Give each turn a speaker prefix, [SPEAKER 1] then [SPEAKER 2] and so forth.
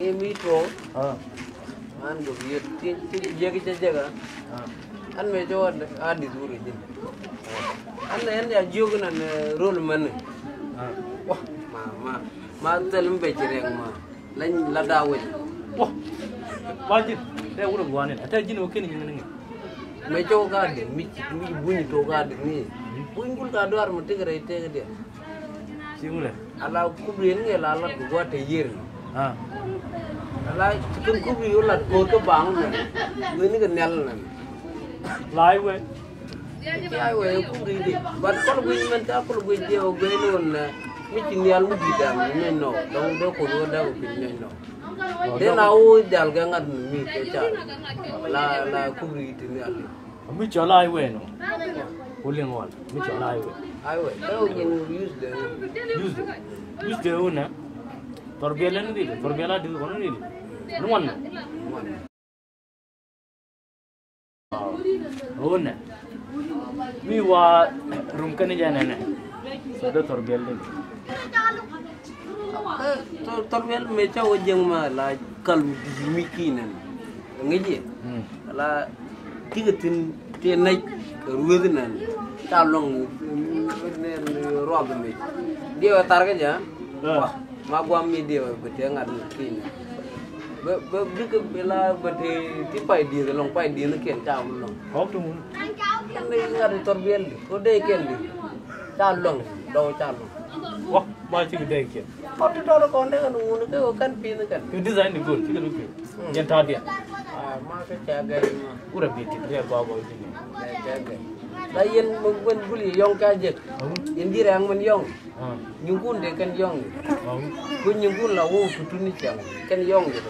[SPEAKER 1] Emi to
[SPEAKER 2] Ah.
[SPEAKER 1] an do ye je jaga an me jo adi duri din an en ya jogna ne rol man wah ma telum be jireng ma lañ la dawe
[SPEAKER 2] Wah. Wajib. Dia udah buanin. Ada jin oke nih ngene.
[SPEAKER 1] me jo ga de mi bunyi to ga de ni bunyul ga do ar mo tigre te de
[SPEAKER 2] Si mulai.
[SPEAKER 1] ala kubrin nge la la ko te yer
[SPEAKER 2] Ah.
[SPEAKER 1] ala cikin kubri yola ko to bang ne ni ga nel nan
[SPEAKER 2] Lai we.
[SPEAKER 1] ay we kubri de ban ko bu men ta ko bu je o be non na mi ci nel mu di dam ne no donc do ko do da ko ne no de na o dal ga ngat mi to cha la kubri ti ne ali
[SPEAKER 2] Mi cho lai we no. Boleh ngol. Mi cho lai we.
[SPEAKER 1] ay we do yin use de
[SPEAKER 2] Use de una. Torbelan di. Torbela di kono ni. Nuan. Una. Mi wa rum kan jana na. Sada torbel ni.
[SPEAKER 1] torbel me cha o jeng ma la kal mi kinan ngeje la tigatin te nay ruwedan ta long ne rob me dia targa ja ma gwa mi dia bete ngat kin ba dik bela bete ti pai di long pai di ne ken ta long
[SPEAKER 2] Kau tu mun.
[SPEAKER 1] ne ngat torbel ko de ken di ta long do ta long
[SPEAKER 2] Wah, macam kita ikut.
[SPEAKER 1] ko to do ko ne kan ngun ke kan pin kan
[SPEAKER 2] Itu design ni good. Kita lupa. Yang tadi.
[SPEAKER 1] ma ka cha gai ma
[SPEAKER 2] Ura biti. Dia bawa ini.
[SPEAKER 1] la yen mo gon buli yong ka je indi rang man yong
[SPEAKER 2] Ah.
[SPEAKER 1] nyungun de kan yong
[SPEAKER 2] Oh.
[SPEAKER 1] kun nyungun la wo tutu ni chang kan yong je